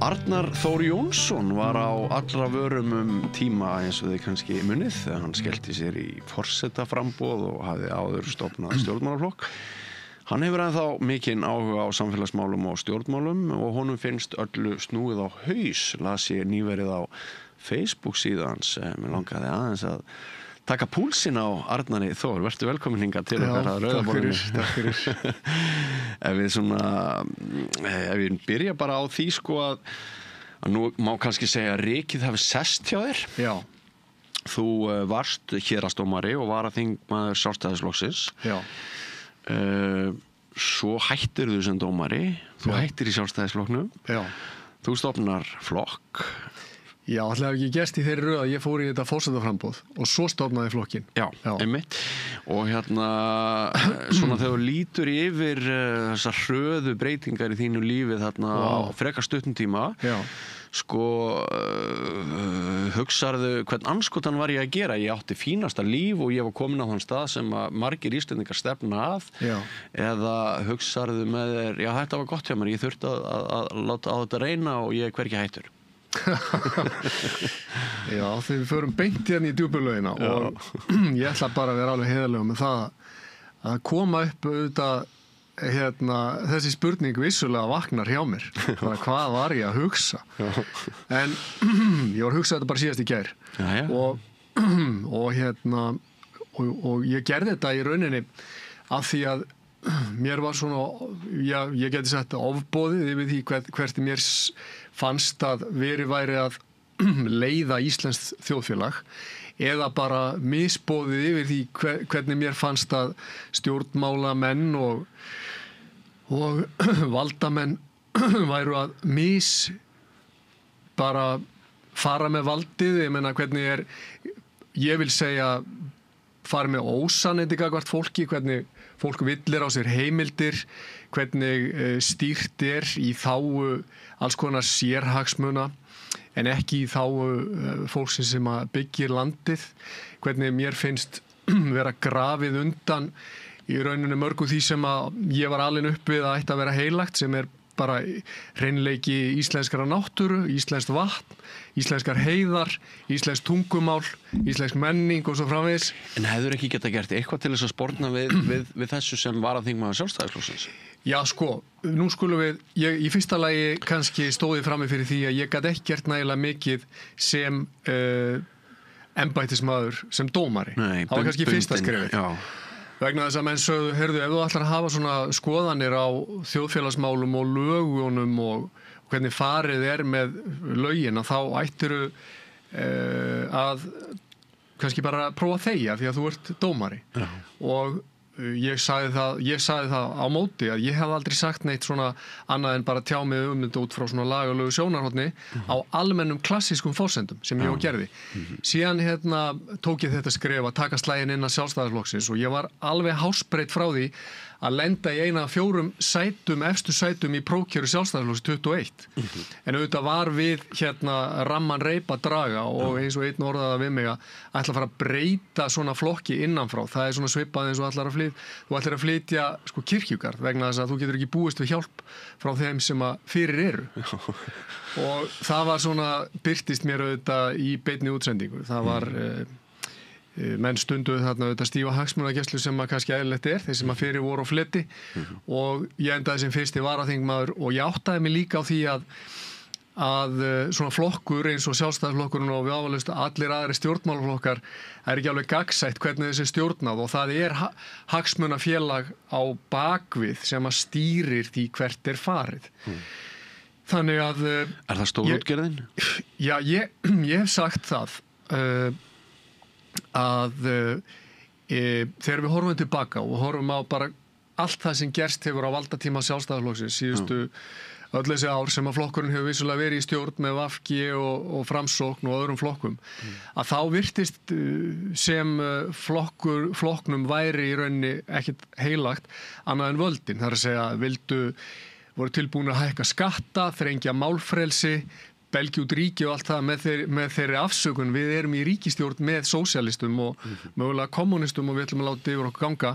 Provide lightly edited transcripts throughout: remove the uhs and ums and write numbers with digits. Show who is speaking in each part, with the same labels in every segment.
Speaker 1: Arnar Þór Jónsson var á allra vörum tíma eins og þið kannski munið þegar hann skellti sér í forsetaframboð og hafði áður stofnað stjórnmálaflokk. Hann hefur ennþá mikinn áhuga á samfélagsmálum og stjórnmálum og honum finnst öllu snúið á haus, las ég nýverið á Facebook síðans. Mér langaði aðeins að taka púlsinn á Arnari Þór. Vertu velkomin hingað til okkar að Rauðaborðinu.
Speaker 2: Takk fyrir.
Speaker 1: Ef við byrja bara á því sko að nú má kannski segja að rykið hafi sest hjá þér.
Speaker 2: Já.
Speaker 1: Þú varst héraðsdómari og varaþingmaður Sjálfstæðisflokksins.
Speaker 2: Já.
Speaker 1: Svo hættir þú sem dómari. Þú hættir í Sjálfstæðisflokknum.
Speaker 2: Já.
Speaker 1: Þú stofnar flokk.
Speaker 2: Já, ætlaði ekki gerst í þeirri röð að ég fór í þetta forsetaframboð og svo stofnaði flokkinn.
Speaker 1: Já, einmitt. Og svona þegar þú lítur yfir þessar hröðu breytingar í þínu lífi þarna á frekar stuttum tíma, sko hugsarðu hvern andskotan var ég að gera? Ég átti fínasta líf og ég var komin á þann stað sem að margir Íslendingar stefna að. Já. Eða hugsarðu með þér, já þetta var gott hjá mér, ég þurfti að láta á þetta reyna og ég er hvergi hættur.
Speaker 2: Já, þegar við förum beint hérna í djúpulögina og ég ætla bara að vera alveg heiðarlegur með það að koma upp auðvitað þessi spurning vissulega vaknar hjá mér. Bara hvað var ég að hugsa? En ég var að hugsa þetta bara síðast í gær. Og ég gerði þetta í rauninni af því að mér var svona, ég geti sagt ofboðið yfir því hvert mér fannst að væri að leiða íslenskt þjóðfélag eða bara misboðið yfir því hvernig mér fannst að stjórnmálamenn og valdamenn væru að bara fara með valdið. Ég meina hvernig ég vil segja fara með ósannindi gagnvart fólki, hvernig fólk villir á sér heimildir, hvernig stýrt í þágu alls konar sérhagsmuna en ekki í þágu fólksins sem að byggir landið, hvernig mér finnst vera grafið undan í rauninu mörgu því sem að ég var alin upp við að ætti að vera heilagt, sem bara hreinleiki íslenskra náttúru, íslenskt vatn, íslenskar heiðar, íslenskt tungumál, íslensk menning og svo framvegis.
Speaker 1: En hefur ekki geta gert eitthvað til þess að sporna við þessu sem varaþingmaður Sjálfstæðisflokksins? Já,
Speaker 2: sko, nú skulum ég í fyrsta lagi kannski stóði frammi fyrir því að ég gat ekki gert nægilega mikið sem embættismaður, sem dómari.
Speaker 1: Nei,
Speaker 2: það var kannski fyrsta skrefið.
Speaker 1: Já.
Speaker 2: Vegna þess að menn sögðu, heyrðu, ef þú ætlar að hafa svona skoðanir á þjóðfélagsmálum og lögunum og hvernig farið með lögin, þá ættiru að kannski bara prófa að þegja því að þú ert dómari. Já. Og ég sagði það á móti að ég hef aldrei sagt neitt svona annað en bara tjá mig þetta út frá svona lagalegu sjónarhorni á almennum klassískum forsendum sem ég gerði. Síðan tók ég þetta skref að taka slaginn inn að Sjálfstæðisflokksins og ég var alveg hársbreitt frá því að lenda í eina af 4 sætum, efstu sætum í prófkjöru Sjálfstæðisflokks 21. En auðvitað var við ramman reip að draga og eins og einn orðaði við mig að ætla að fara að breyta svona flokki innanfrá. Það er svona svipað eins og þú ætlar að flytja sko kirkjugarð vegna þess að þú getur ekki búist við hjálp frá þeim sem að fyrir eru. Og það var svona, birtist mér auðvitað í beinni útsendingu. Það var menn stunduðu þarna auðvitað stífa hagsmunagæslu sem að kannski eðlilegt þeir sem að fyrir voru á fleti og ég endaði sem fyrsti varaþingmaður og ég áttaði mig líka á því að svona flokkur eins og Sjálfstæðisflokkurinn og við ávalust allir aðri stjórnmálaflokkar ekki alveg gagnsætt hvernig þessi stjórnað og það hagsmunafélag á bakvið sem að stýrir því hvert farið. Þannig að
Speaker 1: það stórútgerðin?
Speaker 2: Já, ég hef sagt það að þegar við horfum tilbaka og horfum á bara allt það sem gerst hefur á valdatíma Sjálfstæðisflokksins síðustu öll þessi ár sem að flokkurinn hefur vissulega verið í stjórn með VG og Framsókn og öðrum flokkum að þá virtist sem flokknum væri í rauninni ekkert heilagt annað en völdin, það er að segja voru tilbúin að hækka skatta, þrengja málfrelsi, belgja út ríki og allt það með þeirri afsökun við erum í ríkisstjórn með sósíalistum og mögulega kommunistum og við ætlum að láta yfir okkur ganga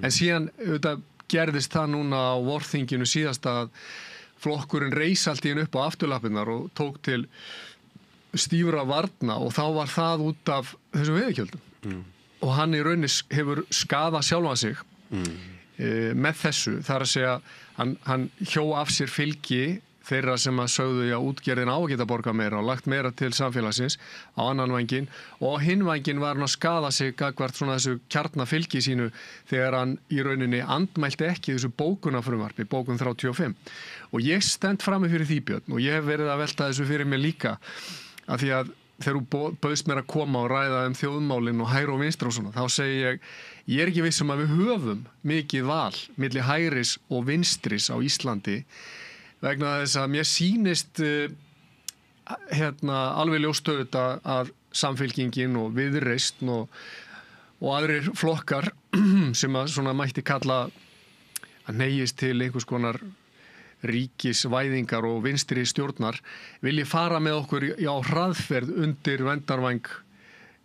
Speaker 2: en síðan auðvitað gerðist það núna á vorþinginu síðast að flokkurinn reis allt í einu upp á afturlappirnar og tók til stífra varna og þá var það út af þessum veiðigjöldum. Og hann í rauninni hefur skadað sjálfan sig með þessu. Það að segja, hann hjó af sér fylgi þeirra sem að sögðu að útgerðin á að geta borgað meira og lagt meira til samfélagsins á annan vænginn og hinn vænginn var hann að skada sig gagnvart svona þessu kjarnafylgi sínu þegar hann í rauninni andmælti ekki þessu bókunarfrumvarpi, bókun 35. Og ég stend frammi fyrir því, Björn, og ég hef verið að velta þessu fyrir mér líka af því að þegar þú bauðst mér að koma og ræða þjóðmálin og hægri og vinstri og svona, þá segi ég er ekki viss að við höfum mikið val milli hægris og vinstris á Íslandi vegna þess að mér sýnist alveg ljóst auðvitað að Samfylkingin og Viðreisn og aðrir flokkar sem að svona mætti kalla að neyjist til einhvers konar ríkisvæðingar og vinstri stjórnar vilji fara með okkur á hraðferð undir verndarvæng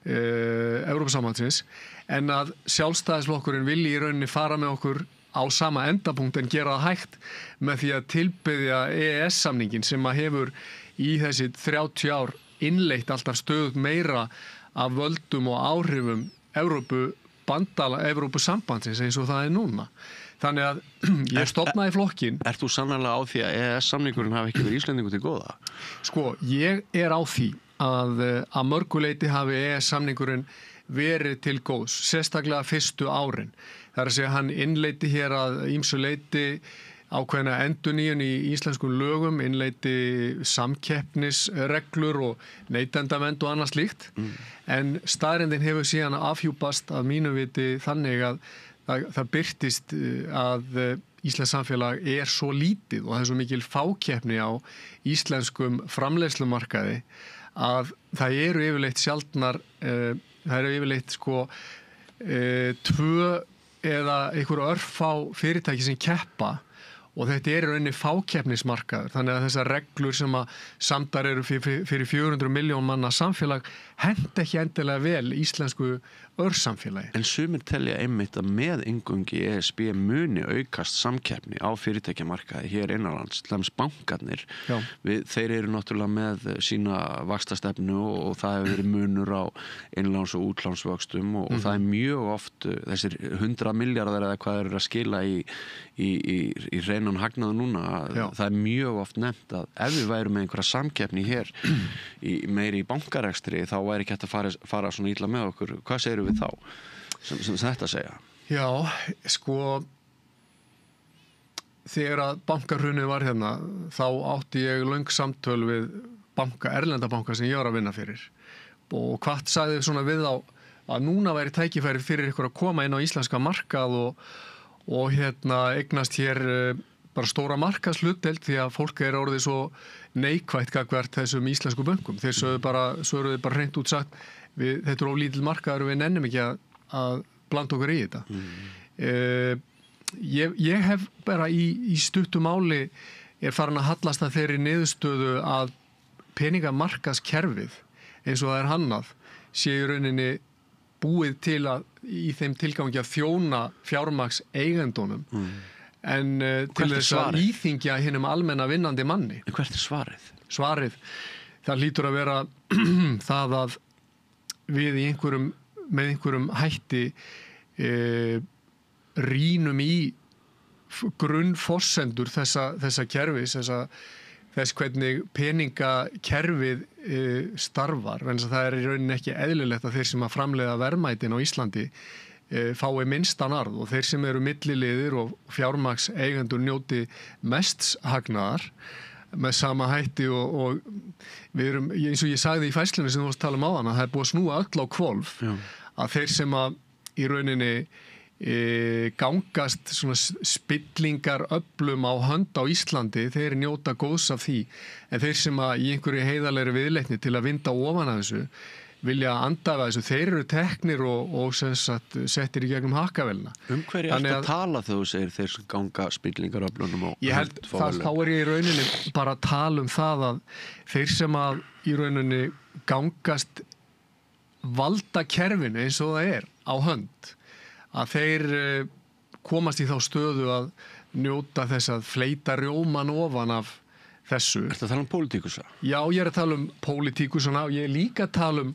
Speaker 2: Evrópusambandsins en að Sjálfstæðisflokkurinn vilji í rauninni fara með okkur á sama endapunkt en gera það hægt með því að tilbiðja EES-samningin sem að hefur í þessi 30 ár innleitt alltaf stöðugt meira af völdum og áhrifum Evrópusambandsins eins og það núna. Þannig að ég stofnaði flokkinn.
Speaker 1: Ert þú sannarlega á því að EES-samningurinn hafi ekki verið Íslendingu til góða?
Speaker 2: Sko, ég er á því að mörguleiti hafi EES-samningurinn verið til góðs, sérstaklega fyrstu árin. Það að segja hann innleiti hér að ýmsu leiti ákveðna endurnýjun í íslenskum lögum, innleiti samkeppnisreglur og neytendavernd og annað slíkt. En staðreyndin hefur síðan afhjúpast að mínu viti þannig að það birtist að íslenskt samfélag er svo lítið og það er svo mikil fákeppni á íslenskum framleiðslumarkaði að það eru yfirleitt sjaldnar, það eru yfirleitt tvö eða einhverju örfá fyrirtæki sem keppa og þetta er í rauninni fákeppnismarkaður þannig að þessar reglur sem að samdar eru fyrir 400 milljón manna samfélag henta ekki endilega vel íslensku örsamfélagi.
Speaker 1: En sumir telja einmitt að með inngöngu í ESB muni aukast samkeppni á fyrirtækjamarkaði hér innanlands, til dæmis bankarnir. Þeir eru náttúrulega með sína vaxtastefnu og það hefur verið munur á innláns- og útlánsvöxtum og það er mjög oft þessir 100 milljarðar eða hvað eru að skila í hreinan hagnað núna. Það er mjög oft nefnt að ef við værum með einhverja samkeppni hér meiri í bankarekstri þá væri ekki hægt að fara svona illa með okkur. Hvað segirðu við þá sem þetta segja?
Speaker 2: Já, þegar að bankahrunið var hérna þá átti ég löng samtöl við erlenda banka sem ég var að vinna fyrir og hvað sagði svona við á að núna væri tækifæri fyrir ykkur að koma inn á íslenska markað og eignast hér bara stóra markaðshlutdeild því að fólk er orðið svo neikvætt gagnvart þessum íslensku bönkum. Þeir sögðu bara hreint út sagt þetta er of lítill markaður og við nennum ekki að blanda okkur í þetta. Ég hef bara í stuttu máli er farin að hallast að þeirri niðurstöðu að peningamarkaðskerfið eins og það er hannað sé í rauninni búið til að í þeim tilgangi að þjóna fjármagns eigendunum en til þess að íþyngja hinum almenna vinnandi manni.
Speaker 1: En hvert er svarið?
Speaker 2: Svarið, það hlýtur að vera það að við með einhverjum hætti rýnum í grunnforsendur þessa kerfis, þess hvernig peningakerfið starfar, en það er í rauninni ekki eðlilegt að þeir sem að framleiða verðmætin á Íslandi fái minnstan arð og þeir sem eru milliliðir og fjármagns eigendur njóti mests hagnaðar með sama hætti og við erum, eins og ég sagði í færslunni sem þú varst að tala áðan, að það er búið að snúa öll á hvolf að þeir sem að í rauninni gangast svona spillingar öflum á hönd á Íslandi, þeir njóta góðs af því en þeir sem að í einhverju heiðarlegri viðleitni til að vinda ofan af þessu vilja andafa þessu, þeir eru teknir og sem sagt settir í gegnum hakkavélina.
Speaker 1: Hverju ertu að tala þegar þú segir þeir sem ganga spillingaröflunum og
Speaker 2: ég held þá er ég í rauninni bara að tala það að þeir sem að í rauninni gangast valda kerfinu eins og það er á hönd að þeir komast í þá stöðu að njóta þess að fleyta rjóman ofan af þessu.
Speaker 1: Ertu að tala um pólitíkusa?
Speaker 2: Já, ég er að tala um pólitíkusana og ég er líka að tala um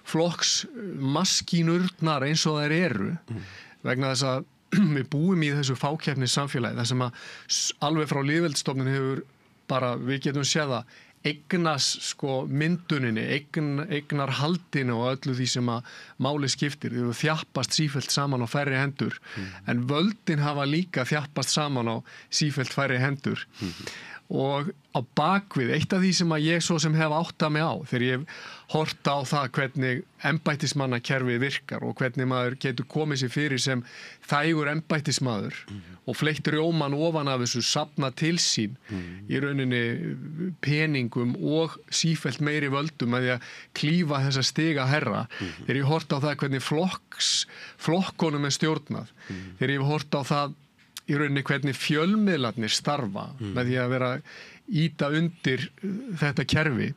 Speaker 2: flokksmaskínurnar eins og þær eru vegna þess að við búum í þessu fákeppnis samfélagi þar sem að alveg frá lýðveldisstofnun hefur bara, við getum séð að mynduninni, eignarhaldinu og öllu því sem að máli skiptir. Þau þjappast sífellt saman á færri hendur en völdin hafa líka þjappast saman á sífellt færri hendur. Og á bakvið, eitt af því sem að ég svo sem hef áttað mig á þegar ég hef hort á það hvernig embættismannakerfið virkar og hvernig maður getur komið sér fyrir sem þægur embættismaður og fleytt rjóman ofan af þessu safna til sín í rauninni peningum og sífellt meiri völdum að því að klífa þessa stiga herra þegar ég hort á það hvernig flokkonum er stjórnað þegar ég hef hort á það í rauninni hvernig fjölmiðlarnir starfa með því að vera íta undir þetta kerfi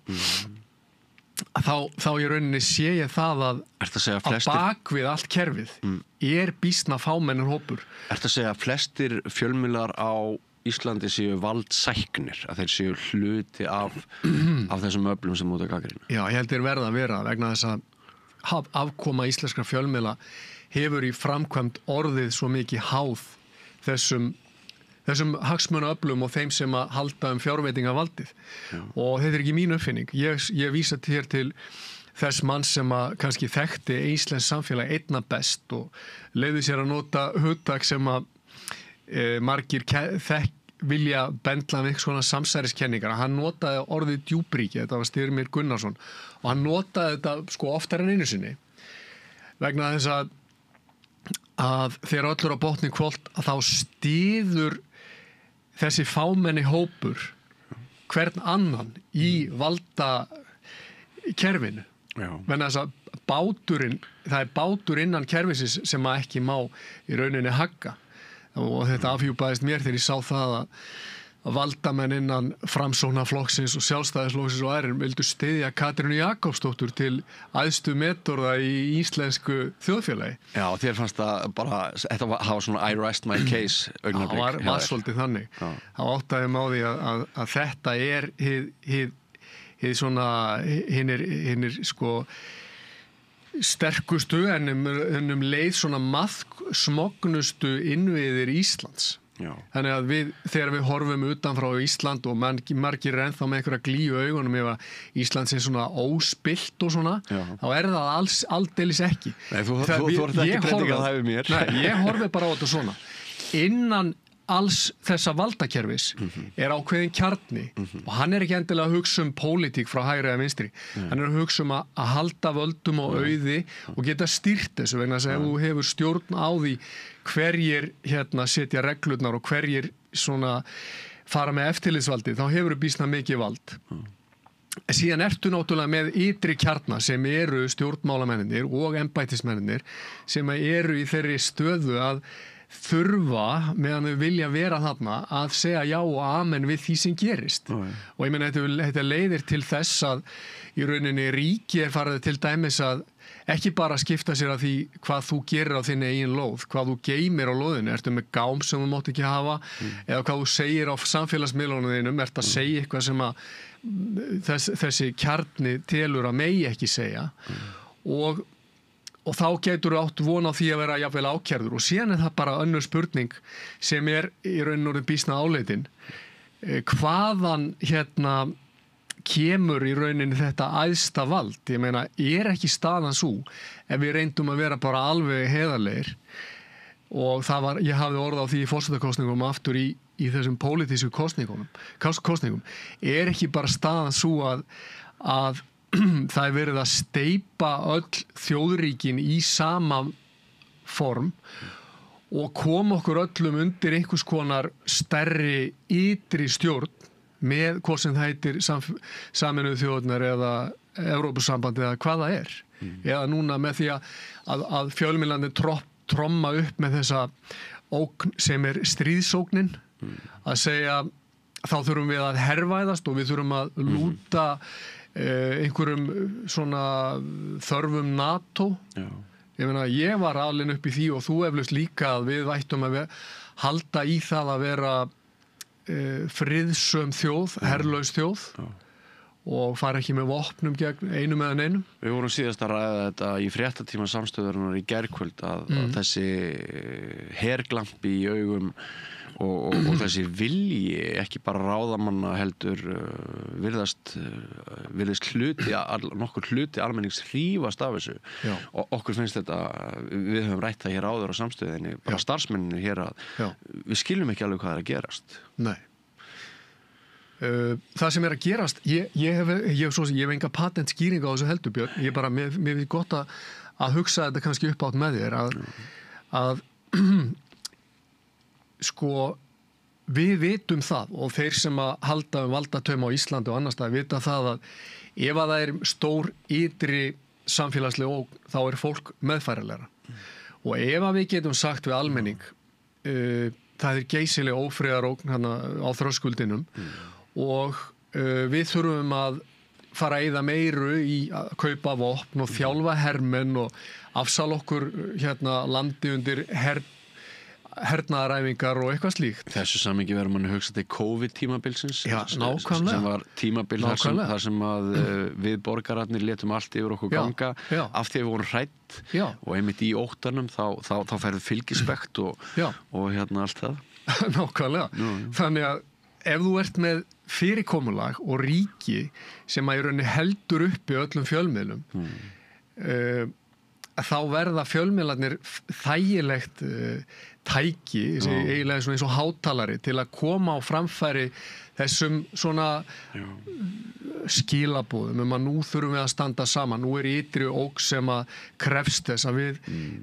Speaker 2: þá í rauninni sé ég það að bakvið allt kerfið er býsna fámennur hópur.
Speaker 1: Ertu að segja að flestir fjölmiðlar á Íslandi séu valdsæknir, að þeir séu hluti af þessum öflum sem út að gagnrýna?
Speaker 2: Já, ég held þeir verða að vera vegna þess að afkoma íslenskra fjölmiðla hefur í framkvæmd orðið svo mikið háð þessum hagsmunaöflum og þeim sem að halda fjárveitingavaldið. Og þetta er ekki mín uppfinning. Ég vísa hér til þess mann sem að kannski þekkti íslenskt samfélag einna best og leyfði sér að nota hugtak sem að margir vilja bendla við svona samsæriskenningar. Hann notaði orðið djúpríki, þetta var Styrmir Gunnarsson og hann notaði þetta oftar en einu sinni vegna þess að þegar öllur á botni hvolft að þá styður þessi fámenni hópur hvern annan í valda kerfinu. Vegna þess að það er bátur innan kerfisins sem að ekki má í rauninni hagga og þetta afhjúpaðist mér þegar ég sá það að valdamenn innan Framsóknarflokksins og Sjálfstæðisflokksins og aðrir vildu styðja Katrínu Jakobsdóttur til æðstu metorða í íslensku þjóðfélagi. Já,
Speaker 1: þér fannst það bara, þetta hafa svona I rest my case augnablik.
Speaker 2: Það var svolítið þannig. Það áttaði mig á því að þetta er hinir sko sterkustu en leið svona smognustu innviðir Íslands. Þannig að þegar við horfum utan frá Ísland og margir er ennþá með einhverja glíu augunum ef að Ísland sé svona óspillt og svona, þá er það aldeilis ekki.
Speaker 1: Nei, þú ert ekki predikað það við mér.
Speaker 2: Nei, ég horfi bara á þetta svona. Innan alls þessa valdakerfis er ákveðin kjarni og hann er ekki endilega að hugsa pólitík frá hægri eða vinstri. Hann er að hugsa að halda völdum og auði og geta stýrt þessu vegna þess að ef þú hefur stjórn á því hverjir setja reglurnar og hverjir svona fara með eftirlitsvaldi, þá hefur þú býsna mikið vald. Síðan ertu náttúrulega með ytri kjarna sem eru stjórnmálamennir og embættismennir sem eru í þeirri stöðu að þurfa meðan þau vilja vera þarna að segja já og amen við því sem gerist. Og ég meina þetta leiðir til þess að í rauninni ríki farið til dæmis að ekki bara skipta sér að því hvað þú gerir á þinni eigin lóð, hvað þú geymir á lóðinu, ertu með gám sem þú mátt ekki hafa eða hvað þú segir á samfélagsmiðlunum þínum, ertu að segja eitthvað sem að þessi kjarni telur að megi ekki segja og þá getur átt von á því að vera jafnvel ákærður og síðan það bara önnur spurning sem í raun og býsna áleitin hvaðan kemur í rauninni þetta æðsta vald. Ég meina, ekki staðan svo ef við reyndum að vera bara alveg heiðarlegir og ég hafði orð á því í forsetakosningum aftur í þessum pólitísku kosningum ekki bara staðan svo að það er verið að steypa öll þjóðríkin í sama form og koma okkur öllum undir einhvers konar stærri ytri stjórn með hvað sem það heitir Sameinuðu þjóðirnar eða Evrópusambandið eða hvað það er. Eða núna með því að fjölmiðlarnir tromma upp með þessa ógn sem er stríðsógnin að segja þá þurfum við að hervæðast og við þurfum að lúta einhverjum svona þörfum NATO Ég meina, ég var alinn upp í því og þú eflaust líka að við vættum að halda í það að vera friðsöm þjóð, herlaus þjóð og fara ekki með vopnum gegn einum eða neinum.
Speaker 1: Við vorum síðast að ræða þetta í fréttatíma samstöðurinnar í gærkvöld að þessi herglampi í augum og þessi vilji ekki bara ráðamanna heldur virðist nokkur hluti almennings hrífast af þessu.
Speaker 2: Já.
Speaker 1: Og okkur finnst þetta, við höfum rætt það hér áður á samstöðinni, bara starfsmenninu hér að við skiljum ekki alveg hvað er að gerast.
Speaker 2: Nei. Það sem er að gerast, ég hef enga patent skýringa á þessu heldur, Björn. Ég bara, mér finnst gott að hugsa þetta kannski upp átt með þér að sko við vitum það og þeir sem að halda valdatöfum á Íslandi og annars staðar vita það að ef að það er stór ytri samfélagsleg ógn þá er fólk meðfærilegra og ef að við getum sagt við almenning það er geysileg ófriðarógn hana á þröskuldinum og við þurfum að fara að eyða meiru í að kaupa vopn og þjálfa hermenn og afsala okkur landi undir hernaðaræfingar og eitthvað slíkt.
Speaker 1: Þessu samhengi verður manni hugsa til COVID-tímabilsins
Speaker 2: nákvæmlega.
Speaker 1: Sem var tímabil þar sem að við borgararnir létum allt yfir okkur ganga af því að við vorum hrædd og einmitt í óttanum þá ferðu fylgispekt og allt það.
Speaker 2: Nákvæmlega. Þannig að ef þú ert með fyrirkomulag og ríki sem að í rauninni heldur uppi öllum fjölmiðlum þá verða fjölmiðlarnir þægilegt tæki, eiginlega eins og hátalari til að koma á framfæri þessum svona skilaboðum að nú þurfum við að standa saman, nú er ytri ógn sem að krefst þess að við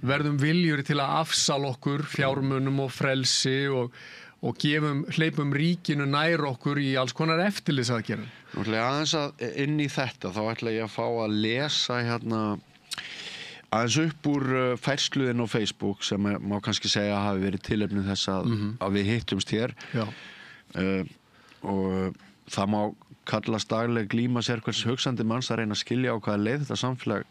Speaker 2: verðum viljur til að afsala okkur fjármunum og frelsi og hleypum ríkinu nær okkur í alls konar eftirlitsaðgerðum.
Speaker 1: Nú ætla ég aðeins að inn í þetta, þá ætla ég að fá að lesa aðeins upp úr færsluðin á Facebook sem má kannski segja að hafi verið tilefni þess að við hittumst hér. Og það má kallast dagleg glíma sérhvers hugsandi manns að reyna að skilja á hvaða leið þetta samfélag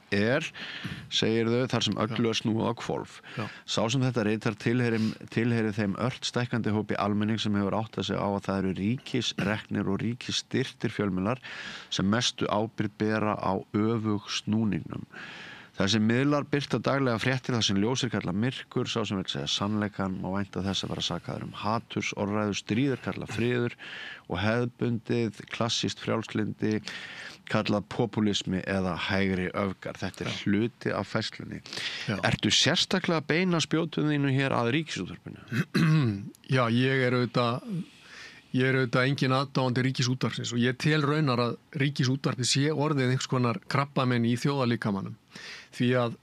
Speaker 1: segir þau, þar sem öllu er snúið á hvolf. Sá sem þetta ritar tilheyri þeim ört stækkandi hópi almenning sem hefur áttað sig á að það eru ríkisreknir og ríkisstyrktir fjölmiðlar sem mestu ábyrgð bera á öfug snúningnum. Þessi miðlar birta daglega fréttir þar sem ljósir kalla myrkur, sá sem vil segja sannleikann má vænta þess að vera sakaður haturs, orðræðu, stríður kalla friður og hefðbundið, klassískt frjálslyndi kallað populismi eða hægri öfgar. Þetta er hluti af færslunni. Ertu sérstaklega að beina spjótunum hér að Ríkisútvarpinu?
Speaker 2: Já, ég er auðvitað engin aðdáandi Ríkisútvarpsins og ég tel raunar að Ríkisútvarpið sé orðið einhvers konar krabbamenn í þjóðalíkamanum. Því að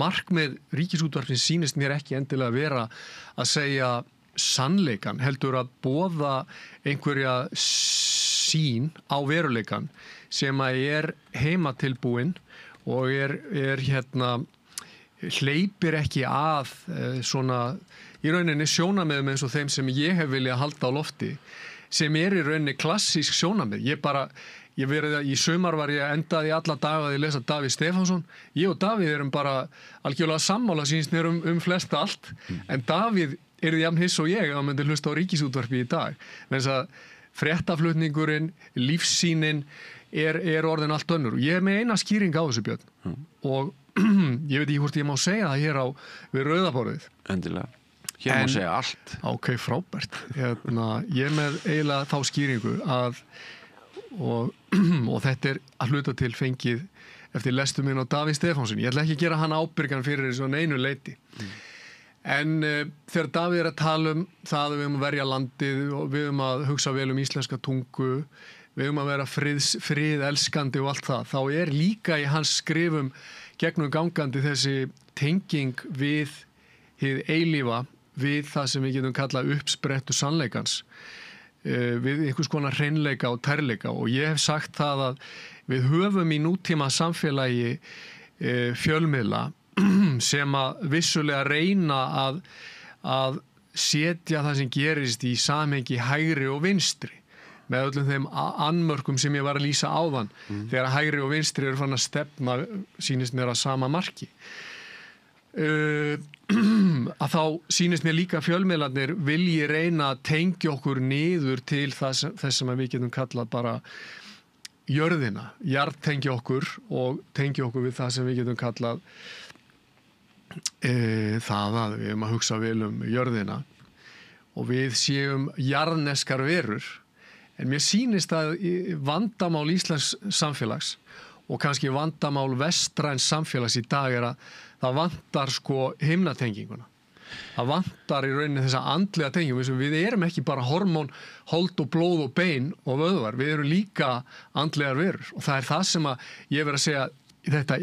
Speaker 2: markmið Ríkisútvarpsins sýnist mér ekki endilega vera að segja sannleikan, heldur að boða einhverja sýn á veruleikan sem að er heimatilbúin og hleypir ekki að svona í rauninni sjónarmiðum eins og þeim sem ég hef viljað halda á lofti sem er í rauninni klassísk sjónarmið. Í sumar var ég endaði alla daga að ég lesa Davíð Stefánsson. Ég og Davíð erum bara algjörlega sammála sýnst mér flest allt en Davíð yrði jafn hiss og ég að myndi hlusta á Ríkisútvarpið í dag. Þess að fréttaflutningurinn, lífssýnin er orðin allt önnur. Ég er með eina skýring á þessu, Björn. Og ég veit ekki hvort ég má segja það hér við rauðaborðið.
Speaker 1: Endilega. Hér má segja allt.
Speaker 2: Ok, frábært. Ég er með eiginlega þá skýringu og þetta er að hluta til fengið eftir lestur minn á Davíð Stefánsson. Ég ætla ekki að gera hann ábyrgan fyrir svona einu leyti. En þegar Davíð er að tala um það að við höfum að verja landið og við höfum að hugsa vel um íslenska tungu, við höfum að vera friðelskandi og allt það, þá er líka í hans skrifum gegnum gangandi þessi tenging við hið eilífa, við það sem við getum kallað uppsprettu sannleikans, við einhvers konar hreinleika og tærleika og ég hef sagt það að við höfum í nútíma samfélagi fjölmiðla sem að vissulega reyna að setja það sem gerist í samhengi hægri og vinstri með öllum þeim annmörkum sem ég var að lýsa áðan þegar hægri og vinstri eru fann að stefna sýnist mér að sama marki að þá sýnist mér líka fjölmiðlarnir vilji reyna að tengja okkur niður til þess sem við getum kallað bara jörðina, jarðtengja okkur og tengja okkur við það sem við getum kallað það að við erum að hugsa vel jörðina og við séum jarðneskar verur, en mér sýnist að vandamál íslensks samfélags og kannski vandamál vestræns samfélags í dag að það vantar himnatenginguna. Það vantar í rauninni þessa andlega tengingu. Við erum ekki bara hormón, hold og blóð og bein og vöðvar. Við erum líka andlegar verur og það það sem að ég verið að segja þetta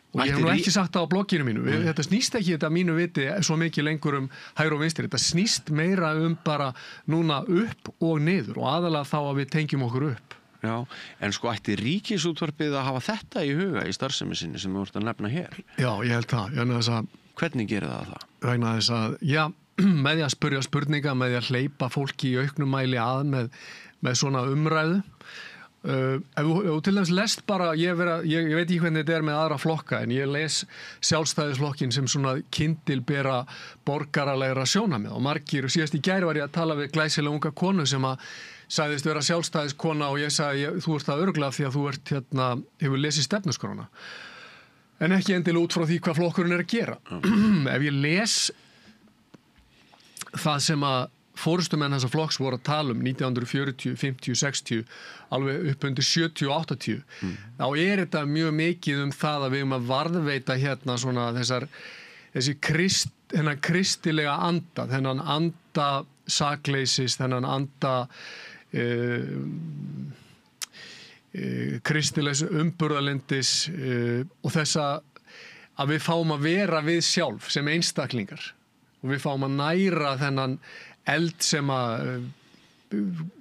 Speaker 2: og ég hef nú ekki sagt það á blogginu mínu. Þetta snýst ekki þetta mínu viti svo mikið lengur hægri og vinstri. Þetta snýst meira bara núna upp og niður og aðalega þá að við tengjum okkur upp.
Speaker 1: Já, en ætti Ríkisútvarpið að hafa þetta í huga í starfsemi sinni sem þú ert að nefna hér?
Speaker 2: Já, ég held það.
Speaker 1: Hvernig gerir það?
Speaker 2: Vegna þess að, með því að spyrja spurninga, með því að hleypa fólki í auknum mæli að með svona umræðu. Ef þú til dæmis lest bara, ég veit ekki hvernig þetta með aðra flokka, en ég les Sjálfstæðisflokkin sem svona kyndilbera borgaralegra sjónarmið og margir, síðast í gær var ég að tala við glæsilega unga konu sem að sagðist vera sjálfstæðiskona og ég sagði, þú ert það örugglega því að þú hefur lesið stefnuskrána. En ekki endilega út frá því hvað flokkurinn að gera. Ef ég les það sem að forystumenn þessa flokks voru að tala 1940, 50, 60, alveg upp undir 70 og 80, þá þetta mjög mikið það að við að varðveita svona þennan kristilega anda, þennan anda sakleysis, þennan anda kristilegs umburðarlyndis og þessa að við fáum að vera við sjálf sem einstaklingar og við fáum að næra þennan eld sem að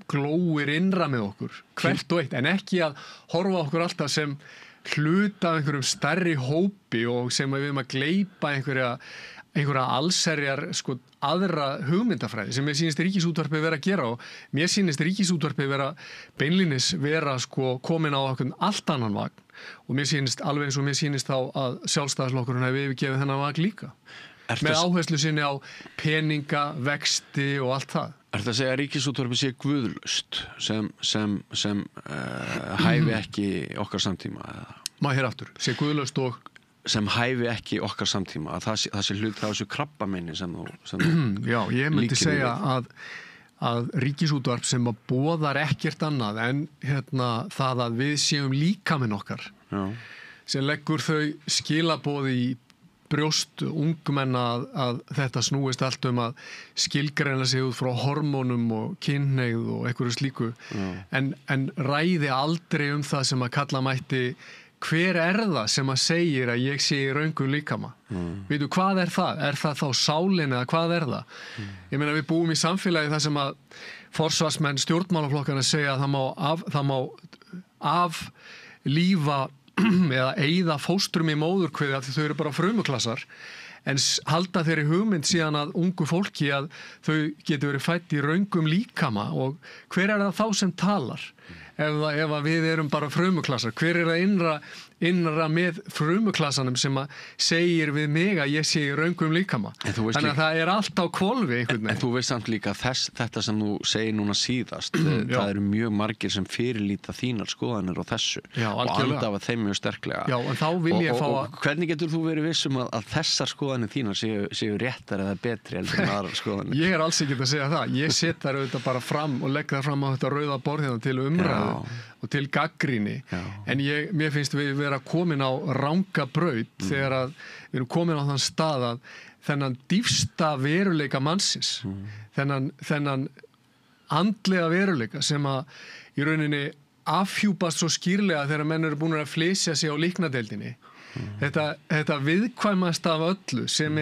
Speaker 2: glóir innra með okkur hvert og eitt, en ekki að horfa okkur alltaf sem hluta af einhverjum stærri hópi og sem við að gleypa einhverja allserjar aðra hugmyndafræði sem mér sýnist Ríkisútvarpið vera að gera og mér sýnist Ríkisútvarpið beinlínis vera komin á okkur allt annan vagn og mér sýnist alveg eins og mér sýnist þá að Sjálfstæðisflokkurinn hefur yfirgefið þennan vagn líka með áherslu sinni á peninga, vexti og allt það.
Speaker 1: Ertu að segja að Ríkisútvarpið sé guðlaust sem hæfi ekki okkar samtíma?
Speaker 2: Má hér aftur, sé guðlaust og
Speaker 1: sem hæfi ekki okkar samtíma, að það sé hlut af þessu krabbameini sem þú
Speaker 2: Já, ég myndi segja að Ríkisútvarp sem að boðar ekkert annað en það að við séum líkaminn okkar sem leggur þau skilaboð í brjóst ungmenna að þetta snúist allt að skilgreina sig út frá hormónum og kynhneigð og einhverju slíku en ræði aldrei það sem að kalla mætti hver það sem að segir að ég sé í röngum líkama? Veitu, hvað það? Er það þá sálin eða hvað það? Ég meina við búum í samfélagi þar sem að forsvarsmenn stjórnmálaflokkana segja að það má aflífa eða eyða fóstrum í móðurkviði því þau eru bara frumuklassar en halda þeirri hugmynd síðan að ungu fólki að þau getur verið fædd í röngum líkama og hver það þá sem talar? Ef við erum bara frumuklassar, hver það innra með frumuklassanum sem að segir við mig að ég sé í röngum líkama. Þannig að það allt á hvolfi einhvern veginn.
Speaker 1: En þú veist samt líka þetta sem þú segir núna síðast, það eru mjög margir sem fyrirlíta þínar skoðanir á þessu og andafa þeim mjög sterklega.
Speaker 2: Já, en þá vil ég fá
Speaker 1: og hvernig getur þú verið vissum að þessar skoðanir þínar séu réttar eða betri heldur en aðrar skoðanir?
Speaker 2: Ég alls ekki að segja það. Ég set þær auðvitað bara fram og legg það fram á þetta rauða borð til umræðu og til gagnrýni en mér finnst við vera komin á ranga braut þegar að við erum komin á þann stað að þennan dýpsta veruleika mannsins þennan andlega veruleika sem að í rauninni afhjúpast svo skýrlega þegar menn eru búin að flysja sig á líknadeildinni þetta viðkvæmast af öllu sem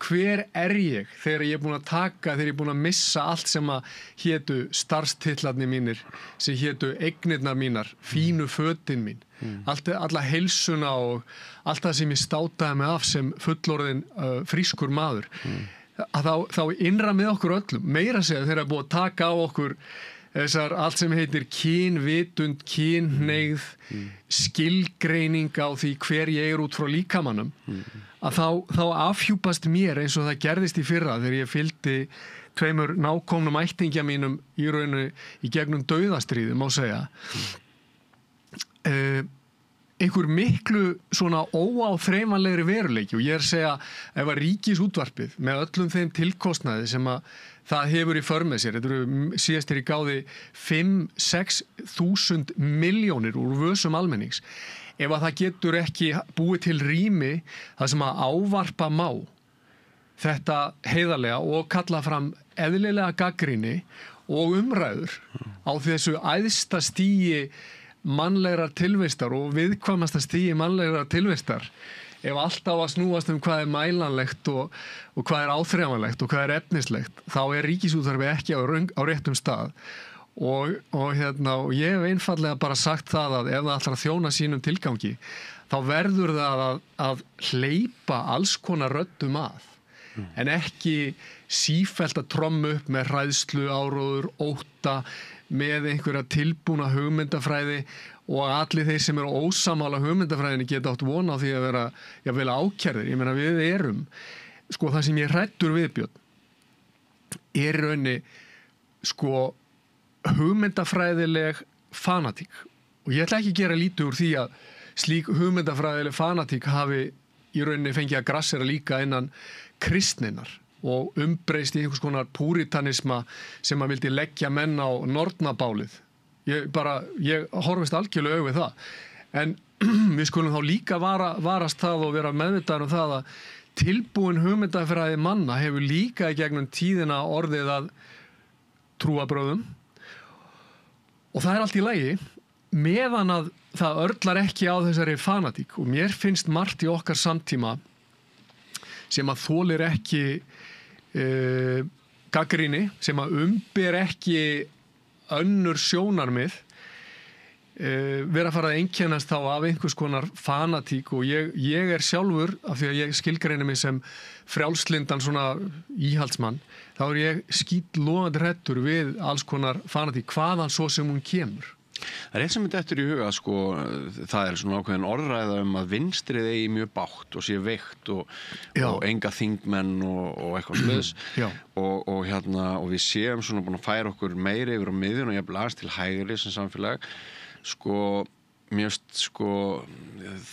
Speaker 2: hver ég þegar ég búin þegar ég búin að missa allt sem að hétu starfstitlarnir mínir, sem hétu eignirnar mínar, fínu fötin mín, alla heilsuna og allt það sem ég státaði mig af sem fullorðin frískur maður. Þá innra með okkur öllum, meira segja þegar búið að taka á okkur þessar allt sem heitir kynvitund, kynhneigð, skilgreining á því hver ég út frá líkamannum, að þá afhjúpast mér eins og það gerðist í fyrra þegar ég fylgdi 2 nákomnum ættingja mínum í rauninu í gegnum dauðastríði, má segja. Einhver miklu svona óáþreifanlegri veruleiki og ég að segja ef að Ríkisútvarpið með öllum þeim tilkostnaði sem að það hefur í för með sér, þetta eru síðast í gáði 5-6 þúsund milljónir úr vösum almennings, ef að það getur ekki búið til rými það sem að ávarpa má þetta heiðarlega og kalla fram eðlilega gagnrýni og umræður á þessu æðsta stigi mannlegrar tilvistar og viðkvæmasta stigi mannlegrar tilvistar, ef allt á að snúast hvað mælanlegt og hvað áþreifanlegt og hvað efnislegt, þá Ríkisútvarpið ekki á réttum stað og ég hef einfallega bara sagt það að ef það ætlar að þjóna sínum tilgangi þá verður það að hleypa alls konar röddum að en ekki sífellt að tromma upp með hræðslu, áróður, ótta með einhverja tilbúna hugmyndafræði og allir þeir sem eru ósamála hugmyndafræðinni geta átt vona á því að vera jafnvel ákærðir. Ég meina við erum, sko það sem ég hræddur við, Björn, í rauninni sko hugmyndafræðileg fanatík og ég ætla ekki að gera lítið úr því að slík hugmyndafræðileg fanatík hafi í rauninni fengið að grassera líka innan kristninnar og umbreyst í einhvers konar púritanisma sem að vildi leggja menn á nornabálið. Ég horfist algjörlega auðvitað það. En við skulum þá líka varast það og vera meðvitaður um það að tilbúin hugmyndafræði manna hefur líka í gegnum tíðina orðið að trúarbrögðum og það allt í lagi meðan að það örlar ekki á þessari fanatík og mér finnst margt í okkar samtíma sem að þolir ekki gagnrýni, sem að umber ekki önnur sjónarmið vera að fara að einkennast þá af einhvers konar fanatík og ég sjálfur, af því að ég skilgreini mig sem frjálslyndan svona íhaldsmann, þá ég skítlogandi hræddur við alls konar fanatík, hvaðan svo sem hún kemur.
Speaker 1: Það eitt sem þetta eftir í huga, sko, það svona ákveðin orðræða að vinstrið eigi mjög bágt og sé veikt og enga þingmenn og eitthvað sliðs og við séum svona búin að færa okkur meiri yfir á miðjun og jafnvel aðeins til hægri sem samfélag, sko, mér finnst, sko,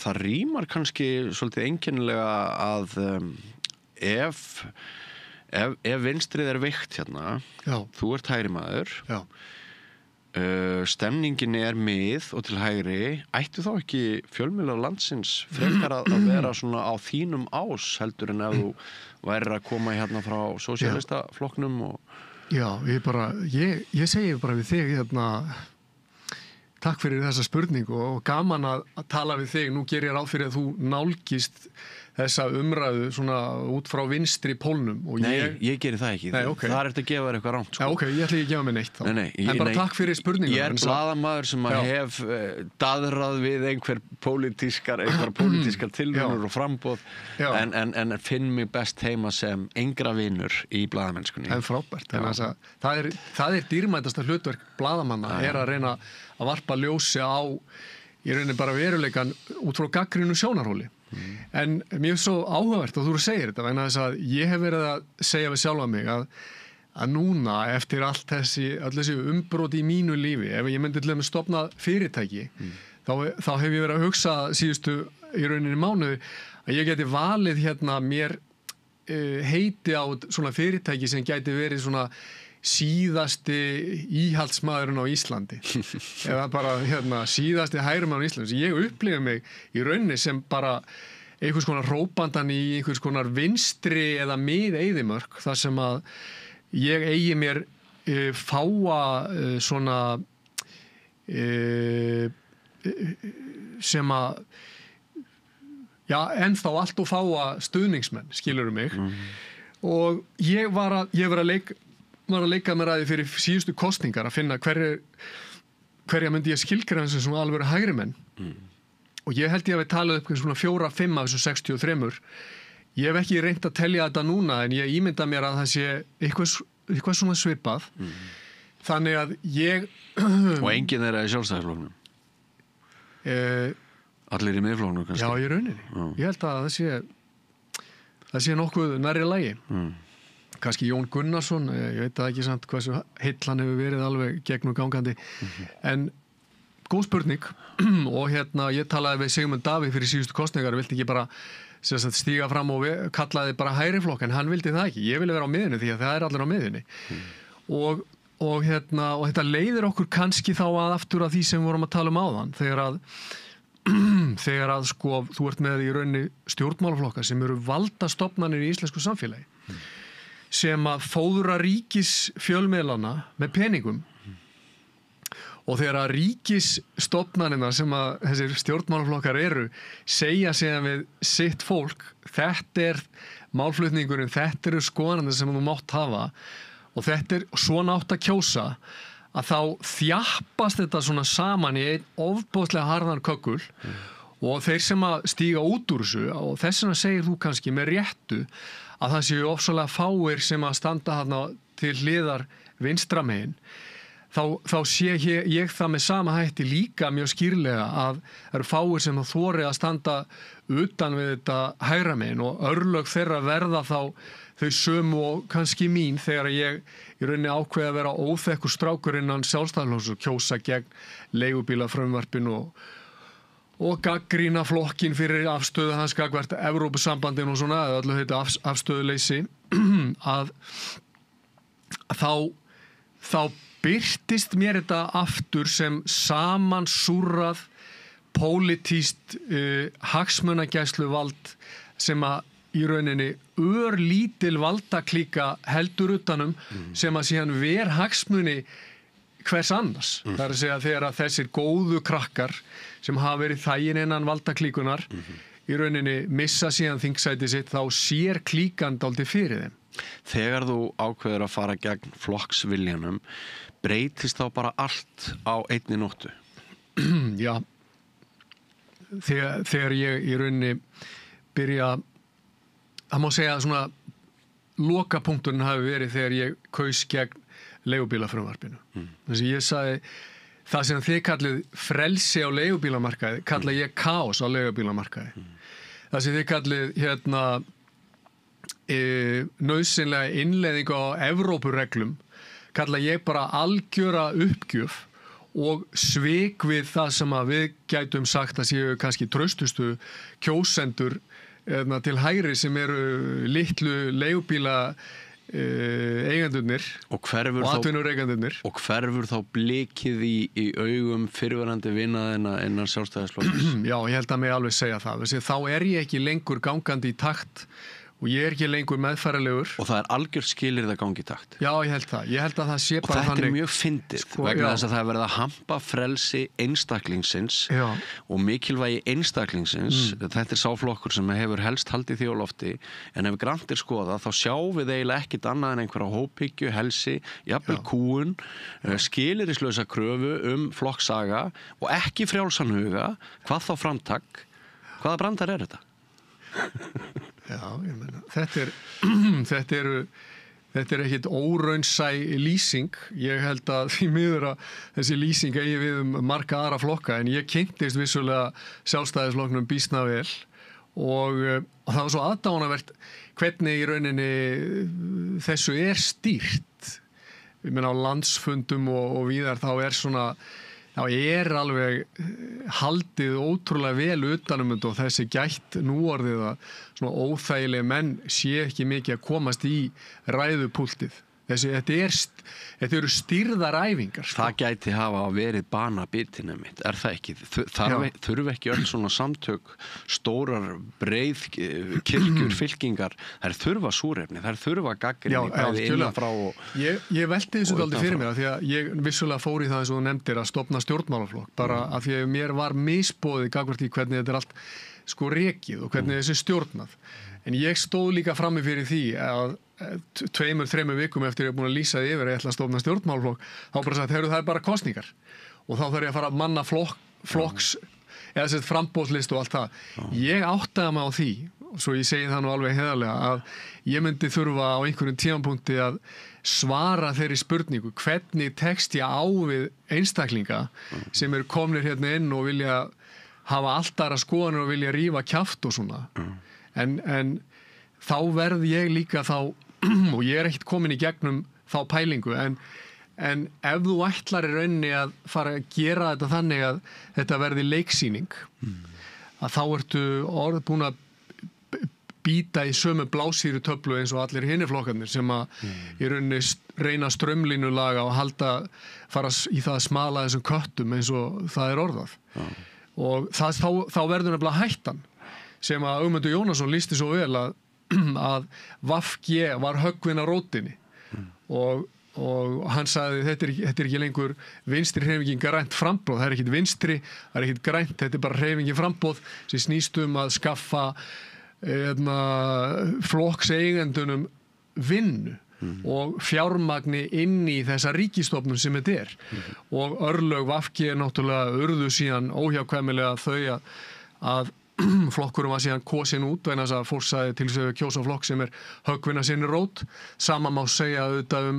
Speaker 1: það rímar kannski svolítið einkennilega að ef vinstrið veikt þú ert hægri maður, stemningin mið og til hægri, ættu þá ekki fjölmiðlar landsins frekar að vera svona á þínum ás heldur en ef þú værir að koma frá sósíalistaflokknum
Speaker 2: Já, ég segi bara við þig takk fyrir þessa spurningu og gaman að tala við þig. Nú ger ég ráð fyrir að þú nálgist þessa umræðu svona út frá vinstri pólnum.
Speaker 1: Nei, ég geri það ekki.
Speaker 2: Nei, okay.
Speaker 1: Það eftir að gefa þér eitthvað rangt. Sko.
Speaker 2: Ok, ég ætla ekki að gefa mig neitt þá. En bara takk fyrir spurningu.
Speaker 1: Ég blaðamaður sem að hef daðrað við einhver pólitískar tilraunir og framboð en finn mig best heima sem engra vinur í blaðamennskunni.
Speaker 2: En frábært. Það dýrmætasta hlutverk blaðamanna að reyna að varpa ljósi á í rauninni bara veruleikan út frá gagnrýnu sjónarhóli. En mér er svo áhugavert og þú segir þetta vegna þess að ég hef verið að segja við sjálfa mig að núna eftir öll þessi umbroti í mínu lífi, ef ég myndi til að stofna fyrirtæki, þá hef ég verið að hugsa síðustu í rauninni mánuði að ég geti valið mér heiti á svona fyrirtæki sem gæti verið svona síðasti íhaldsmaðurinn á Íslandi eða bara síðasti hægrimaður á Íslandi. Ég upplifi mig í rauninni sem bara einhvers konar rópandan í einhvers konar vinstri eða mið-eyðimörk þar sem að ég eigi mér fáa svona sem að ennþá allt og fáa stuðningsmenn, skilurðu mig og ég var að leika mér að því fyrir síðustu kosningar að finna hverja myndi ég skilgreina sem svona alveg hægri menn og ég held ég að við talað upp svona 4-5 af þessu 63. Ég hef ekki reynt að telja þetta núna en ég ímynda mér að það sé eitthvað svona svipað þannig að ég
Speaker 1: Og enginn þeirra í Sjálfstæðisflokknum? Allir í miðflokknum kannski?
Speaker 2: Já, í rauninni. Ég held að það sé nokkuð nærri lagi. Kannski Jón Gunnarsson, ég veit það ekki samt hversu heill hann hefur verið alveg gegnum gangandi. En góð spurning og ég talaði við Sigmund Davíð fyrir síðustu kosningar, vildi ekki bara stíga fram og kallaði bara hægri flokk, en hann vildi það ekki. Ég ville vera á miðjunni því að það allir á miðjunni. Og þetta leiðir okkur kannski þá aftur að því sem við vorum að tala um áðan, þegar að sko, þú ert með í rauninni stjórnmálaflokka sem eru valdastofnanir í íslensku samfélagi, sem að fóðra ríkisfjölmiðlana með peningum. Og þegar að ríkisstofnanina sem að þessir stjórnmálaflokkar eru segja síðan við sitt fólk, þetta málflutningurinn, þetta eru skoðanir sem þú mátt hafa og þetta svona átt að kjósa, að þá þjappast þetta svona saman í einn ofboðslega harðan köggul og þeir sem að stíga út úr þessu, og þess vegna segir þú kannski með réttu að það séu ofsalega fáir sem að standa þarna til hliðar vinstra megin, þá sé ég það með sama hætti líka mjög skýrlega að það eru fáir sem það þori að standa utan við þetta hægra megin og örlög þeirra verða þá þau sömu og kannski mín þegar ég í rauninni ákveði að vera óþekkur strákur innan Sjálfstæðisflokks og kjósa gegn leigubílafrumvarpinu og gagnrýna flokkinn fyrir afstöðu hans gagnvart Evrópusambandinu og svona, eða öllu heita afstöðuleysi, að þá birtist mér þetta aftur sem samansúrrað pólitískt hagsmunagæsluvald sem að í rauninni örlítil valdaklíka heldur utanum sem að síðan ver hagsmuni hvers annars. Það að segja þegar að þessir góðu krakkar sem hafa verið þægin innan valdaklíkunar í rauninni missa síðan þingsæti sitt, þá sér klíkan dálítið fyrir þeim.
Speaker 1: Þegar þú ákveður að fara gegn flokksviljanum, breytist þá bara allt á einni nóttu?
Speaker 2: Já. Þegar ég í rauninni byrja, það má segja að svona lokapunkturinn hafi verið þegar ég kaus gegn leigubílafrumvarpinu. Þess að ég sagði, það sem þið kallið frelsi á leigubílamarkaði, kalla ég kaos á leigubílamarkaði. Það sem þið kallið nauðsynlega innleiðingu á Evrópureglum, kalla ég bara algjöra uppgjöf og svik við það sem að við gætum sagt að séu kannski traustustu kjósendur til hægri sem eru litlu leigubíla eigendurnir og atvinnureigandurnir.
Speaker 1: Og hverfur þá blikið í augum fyrrverandi vinaðina innan Sjálfstæðisflokksins?
Speaker 2: Já, ég held að mig alveg segja það. Þá ég ekki lengur gangandi í takt og ég ekki lengur meðfærilegur.
Speaker 1: Og það algjör skilyrði að gangi í takt.
Speaker 2: Já, ég held það. Ég held að það sé bara þannig.
Speaker 1: Og þetta mjög fyndið vegna þess að það verið að hampa frelsi einstaklingsins og mikilvægi einstaklingsins. Þetta sá flokkur sem hefur helst haldið því á lofti, en ef grantir skoða þá sjáum við eiginlega ekkit annað en einhverja hóphyggju, helsi, jafnvel kúgun, skilyrðislausa kröfu flokksaga og ekki frjálsan huga, hvað þá framtak. Hvaða brandar þetta?
Speaker 2: Já, ég meina, þetta er ekkit óraunsæ lýsing. Ég held að því miður að þessi lýsing eigi við marga aðra flokka, en ég kynntist vissulega Sjálfstæðisflokknum býsna vel og það var svo aðdánavert hvernig í rauninni þessu stýrt. Ég meina á landsfundum og víðar þá svona þá alveg haldið ótrúlega vel utanum og þessi gætt núorðið að svona óþægilega menn sé ekki mikið að komast í ræðupúltið. Þetta eru stýrðar æfingar.
Speaker 1: Það gæti hafa verið banabitinu mitt, það ekki? Þurfi ekki öll svona samtök, stórar, breið, kirkjur, fylkingar, þær þurfa súrefni, þær þurfa gagnrýni, bæði innan frá og...
Speaker 2: Ég velti þessu aldrei fyrir mér, því að ég vissulega fór í það eins og þú nefndir að stofna stjórnmálaflokk, bara að því að mér var misboðið gagnvart í hvernig þetta allt sko rekið og hvernig þessi stjórnað. En ég stóð líka frammi fyrir því að 2-3 vikum eftir ég búin að lýsa því yfir að ég ætla að stofna stjórnmálaflokk, þá bara sagt, það bara kosningar og þá þarf ég að fara að manna flokks eða sett frambóðslist og allt það. Ég áttaði mig á því svo ég segi það nú alveg heiðarlega, að ég myndi þurfa á einhverjum tímapunkti að svara þeirri spurningu, hvernig tekst ég á við einstaklinga sem eru komnir hérna inn og vilja hafa allt aðra skoðanir og vilja rífa kjaft og svona. En þá verð ég líka þá, og ég er ekkert komin í gegnum þá pælingu, en ef þú ætlar í rauninni að fara að gera þetta þannig að þetta verði leiksýning, að þá ertu búin að býta í sömu blásýru töflu eins og allir hinir flokkarnir sem að í rauninni reyna strömlínulaga og fara í það að smala þessum köttum eins og það er orðað. Og þá verður nefnilega hættan sem að Ögmundur Jónasson lýsti svo vel að VG var höggvin á rótinni og hann sagði þetta er ekki lengur vinstri hreyfingin grænt framboð, það er ekkit vinstri, það er ekkit grænt, þetta er bara hreyfingin framboð sem snýst að skaffa flokkseigendunum vinnu og fjármagni inn í þessa ríkisstofnun sem þetta er og örlög VG náttúrulega urðu síðan óhjákvæmilega þau að flokkurum var síðan kosin út vegna þess að fólk sagði til þess að kjósa flokk sem er höggvin að sinni rót. Sama má segja auðvitað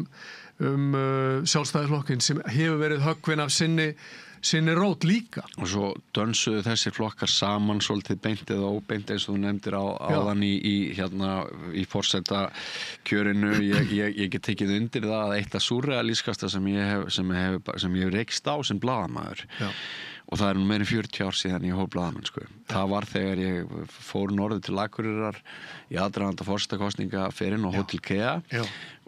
Speaker 2: um sjálfstæðisflokkin sem hefur verið höggvin af sinni rót líka.
Speaker 1: Og svo dönsuðu þessir flokkar saman svolítið beint eða óbeint eins og þú nefndir áðan í forsetakjörinu. Ég get tekið undir það að eitt af súrrealískasta sem ég hef rekst á sem blaðamaður. Og það er nú meira en 40 ár síðan ég hóf blaðamennsku. Það var þegar ég fór norður til Akureyrar í aðdraganda forsetakosninga ferinn á Hótel Kea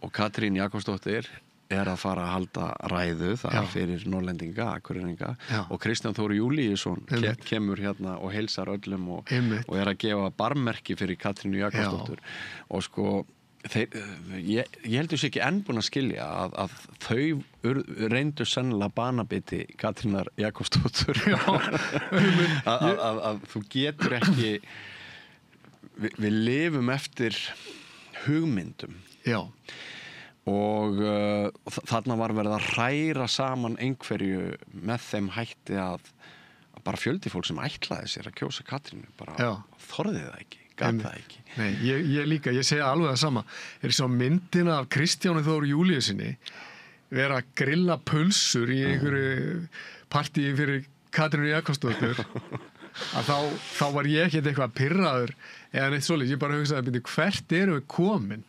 Speaker 1: og Katrín Jakobsdóttir er að fara að halda ræðu það fyrir norrlendinga, akureyringa og Kristján Þór Júlíusson kemur hérna og heilsar öllum og er að gefa barmerki fyrir Katrínu Jakobsdóttur og sko ég heldur sér ekki enn búin að skilja að þau reyndu sennilega banabiti Katrínar Jakobsdóttur að þú getur ekki við lifum eftir hugmyndum og þarna var verið að hræra saman einhverju með þeim hætti að bara fjöldi fólk sem ætlaði sér að kjósa Katrínu bara þorði það ekki, gat það ekki.
Speaker 2: Nei, ég líka, ég segi alveg það sama. Er svo myndina af Kristjáni Þór Júlíusinni vera að grilla pulsur í einhverju partíi fyrir Katrínu Jakobsdóttur að þá var ég ekkert eitthvað pirraður eða neitt svoleiðis, ég bara hugsaði hvert erum við komin?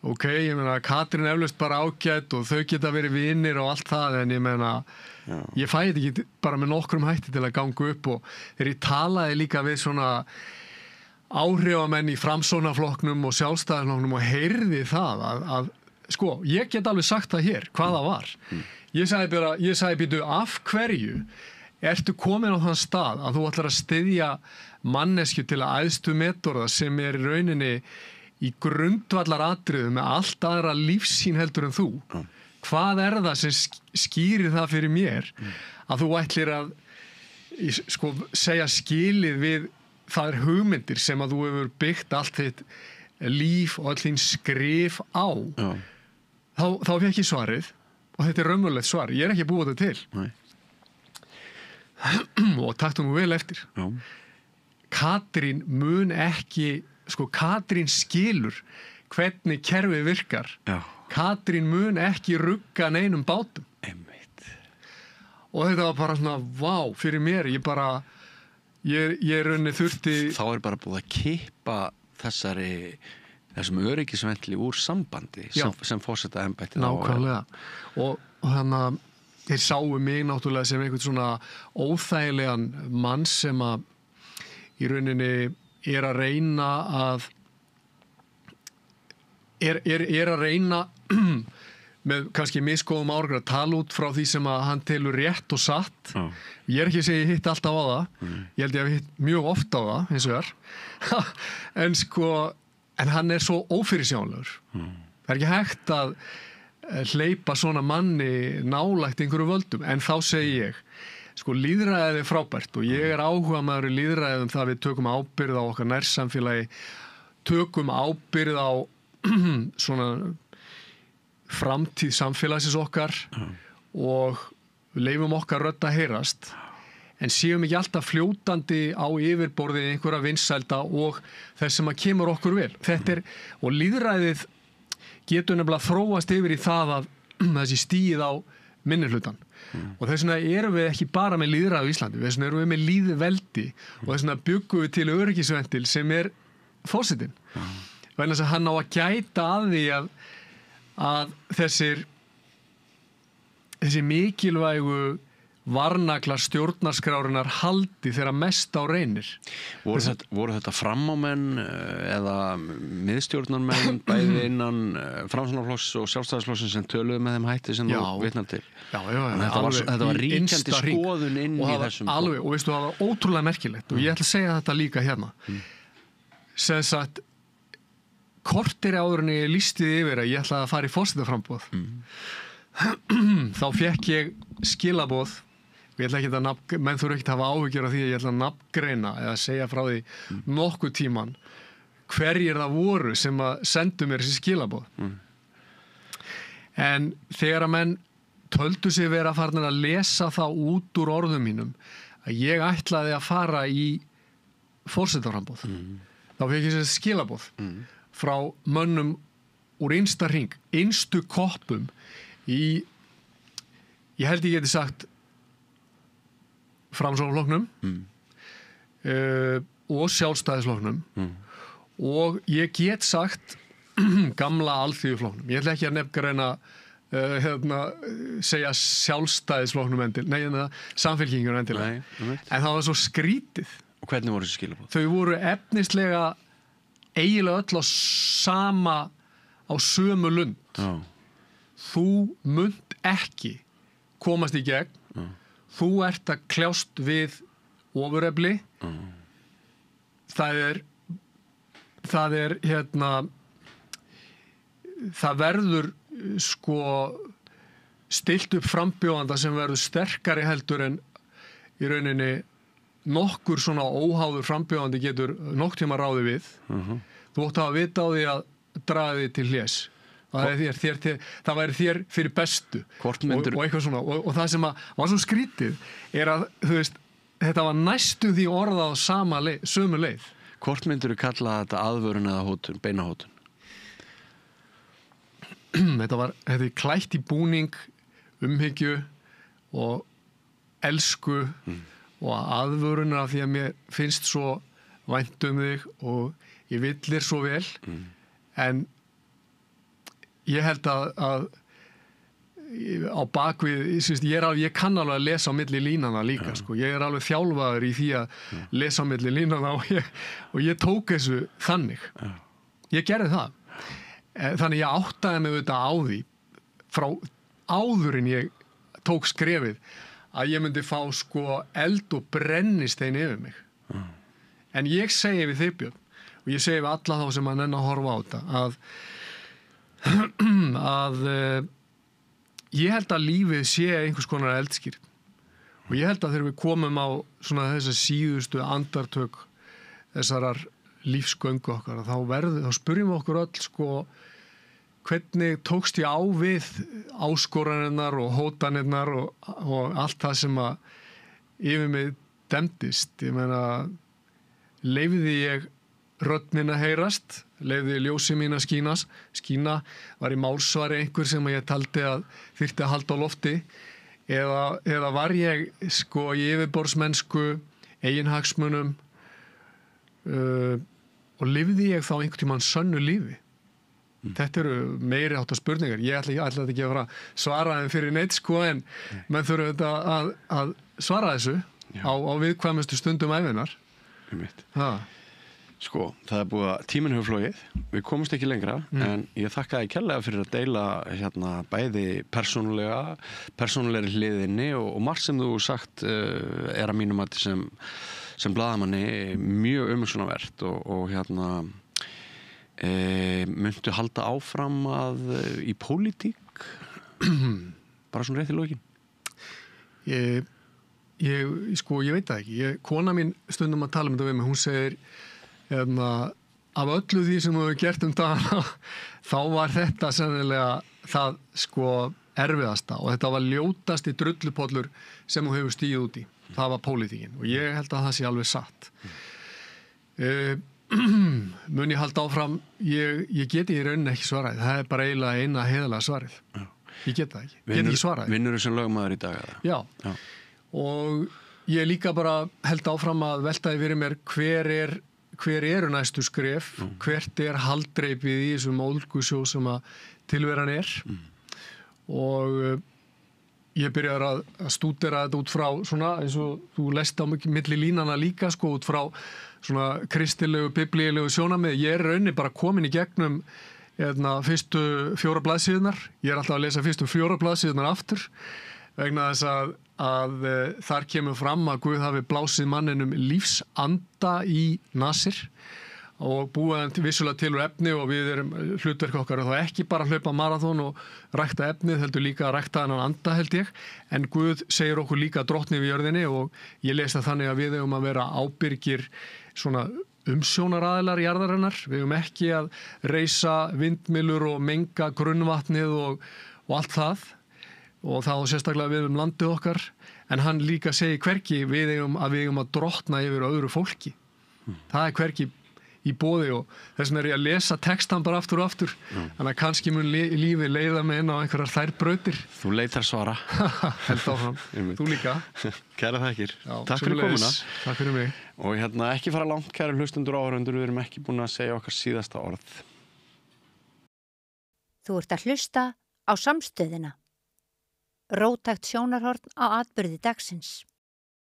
Speaker 2: Ok, ég meina Katrín eflaust bara ágætt og þau geta verið vinir og allt það en ég meina ég fæ þetta ekki bara með nokkrum hætti til að ganga upp og þegar ég talaði líka við svona áhrifamenn í Framsóknarflokknum og Sjálfstæðisflokknum og heyrði það að sko, ég get alveg sagt það hér, hvað það var. Ég sagði býtu, af hverju ertu komin á þann stað að þú ætlar að styðja manneskju til að æðstu metorða sem er í rauninni í grundvallar atriðu með allt aðra lífsýn heldur en þú. Hvað er það sem skýrir það fyrir mér að þú ætlir að sko, segja skilið við það hugmyndir sem að þú hefur byggt allt þitt líf og all þín skrif á þá fékk ég svarið og þetta er raunverulegt svar, ég er ekki búið þetta til og taktu nú vel eftir Katrín mun ekki sko Katrín skilur hvernig kerfið virkar Katrín mun ekki rugga neinum bátum og þetta var bara svona vá fyrir mér, ég rauninni þurfti
Speaker 1: þá er bara búið að kippa þessum öryggisventli úr sambandi sem forsetaembættið
Speaker 2: nákvæmlega og þannig að þeir sáu mig náttúrulega sem einhvern svona óþægilegan mann sem að í rauninni er að reyna að er að reyna með kannski misgóðum árangri að tala út frá því sem að hann telur rétt og satt ég er ekki að segja ég hitt alltaf á það ég held ég að hitt mjög oft á það eins og en hann er svo ófyrirsjánlegur það er ekki hægt að hleypa svona manni nálægt einhverju völdum en þá segi ég sko lýðræðið er frábært og ég er áhugamaður í lýðræðið það við tökum ábyrgð á okkar nærsamfélagi tökum ábyrgð á svona framtíð samfélagsins okkar og leifum okkar rödd að heyrast en séum ekki alltaf fljótandi á yfirborðið einhverja vinsælda og þess sem að kemur okkur vel. Þetta og lýðræðið getur nefnilega þróast yfir í það að þessi stíð á minnihlutan. Og þess vegna erum við ekki bara með lýðræði á Íslandi, þess vegna erum við með lýðveldi og þess vegna byggum við til öryggisventil sem forsetinn. Vegna þess að hann á að gæta að því að þessi mikilvægu varnaglar stjórnarskrárinnar haldi þegar mest á reynir.
Speaker 1: Voru þetta framámenn eða miðstjórnarmenn bæði innan Framsóknarflokks og Sjálfstæðisflokksins sem töluðu með þeim hætti sem þú vitnar til?
Speaker 2: Já.
Speaker 1: Þetta var ríkjandi skoðun inn í þessum.
Speaker 2: Alveg, og veistu, það var ótrúlega merkilegt og ég ætla að segja þetta líka hérna. Sem sagt, kortir áður en ég lýsti yfir að ég ætlaði að fara í forsetaframboð. Þá fékk ég skilaboð. Ég ætla ekki að menn þurfa ekki að hafa áhyggjur af því að ég ætla að nafngreina eða segja frá því nokkuð tíman hverjir það voru sem að sendu mér þessi skilaboð. En þegar að menn töldu sig vera farnir að lesa það út úr orðum mínum að ég ætlaði að fara í forsetaframboð, þá fékk ég þessi skilaboð frá mönnum úr innsta hring, innstu koppum í, ég held ég geti sagt Framsóknarflokknum og Sjálfstæðisflokknum og ég get sagt gamla Alþýðuflokknum. Ég ætla ekki að nefngreina segja Sjálfstæðisflokknum Samfylkingunum endilega. En það var svo skrítið.
Speaker 1: Og hvernig voru þessi skilaboð?
Speaker 2: Þau voru efnislega eiginlega öll á sömu lund.
Speaker 1: Já.
Speaker 2: Þú munt ekki komast í gegn. Þú ert að kljást við ofurefli. Það verður stilt upp frambjóðanda sem verður sterkari heldur en í rauninni nokkur svona óháður frambjóðandi getur nokk tíma ráði við. Þú átt að vita á því að draga þig til hlés. Það væri þér fyrir bestu og eitthvað svona og það sem var svo skrítið að þú veist, þetta var næstum því orðað á sömu leið.
Speaker 1: Hvort myndirðu kalla þetta aðvörun eða hótun, beina hótun?
Speaker 2: Þetta er klætt í búning, umhyggju og elsku og aðvörun af því að mér finnst svo vænt þig og ég vill þér svo vel en ég held að á bakvið, ég kann alveg að lesa á milli línana líka, ég alveg þjálfaður í því að lesa á milli línana og ég tók þessu þannig. Ég gerði það. Þannig ég áttaði mig auðvitað á því frá áður en ég tók skrefið að ég myndi fá eld og brennistein yfir mig. En ég segi við þig, Björn, og ég segi við alla þá sem að nenna að horfa á þetta að ég held að lífið sé einhvers konar eldskírn og ég held að þegar við komum á svona þessa síðustu andartök þessarar lífsgöngu okkar þá spurjum við okkur öll hvernig tókst ég á við áskoranirnar og hótanirnar og allt það sem að yfir mig demdist. Ég meina, leyfði ég rödd mín að heyrast, leyfði ljósi mín að skína, var í málsvari einhver sem ég taldi að þyrfti að halda á lofti eða var ég í yfirborðsmennsku, eiginhagsmunum og lifði ég þá einhvern tímann sönnu lífi. Þetta eru meiri áttar spurningar. Ég ætla ekki að fara að svara þeim fyrir neitt en menn þurfa þetta að svara þessu á viðkvæmustu stundum ævinnar.
Speaker 1: Það búið að tíminn hefur flogið, við komumst ekki lengra en ég þakka þér kærlega fyrir að deila bæði persónulegri hliðinni og margt sem þú sagt að mínum mati sem blaðamanni mjög umhugsunarvert og muntu halda áfram í pólitík bara svona rétt í lokin?
Speaker 2: Ég veit það ekki. Kona mín stundum að tala um þetta við mig, hún segir af öllu því sem þú hefur gert dagana þá var þetta sennilega það erfiðasta og þetta var ljótasti drullupollur sem þú hefur stigið út í. það var pólitíkin og ég held að það sé alveg satt. Mun ég halda áfram, ég geti í rauninni ekki svarað, það er bara eiginlega eina heiðalega svarið. Já. Ég get það ekki, get ekki svarað.
Speaker 1: Vinnur sem lögmaður í dag eða?
Speaker 2: Já, og ég líka bara held áfram að veltaði fyrir mér hver eru næstu skref, hvert er haldreipið í þessum ólgusjó sem að tilveran er og ég byrjar að stúdera þetta út frá svona eins og þú lest á milli línana líka sko út frá svona kristilegu, biblíulegu sjónarmið. Ég er raunni bara komin í gegnum fyrstu 4 blaðsíðurnar. Ég er alltaf að lesa fyrstu 4 blaðsíðurnar aftur vegna þess að þar kemur fram að Guð hafi blásið manninum lífsanda í Nasir og búið hann vissulega til úr efni og við erum hlutverk okkar og þá ekki bara hlaupa marathón og rækta efnið, heldur líka að rækta þennan anda held ég, en Guð segir okkur líka drottni við jörðinni og ég les það þannig að við eigum að vera ábyrgir svona umsjónaraðilar jarðarinnar, við eigum ekki að reisa vindmyllur og menga grunnvatnið og allt það og þá sérstaklega við landið okkar, en hann líka segir hvergi við eigum að drottna yfir öðru fólki. Það er hvergi í boði og þess vegna er ég að lesa textan bara aftur og aftur þannig að kannski mun lífið leiða mig inn á einhverjar þær brautir.
Speaker 1: Þú leitar svara.
Speaker 2: Held áfram, þú líka.
Speaker 1: Kæra þakkir. Takk fyrir komuna.
Speaker 2: Takk fyrir mig.
Speaker 1: Og ekki fara langt, kæra hlustundur og áhorfendur, við erum ekki búin að segja okkar síðasta orð.
Speaker 3: Þú ert að hlusta á Samstöðina. Róttækt sjónarhorn á atburði dagsins.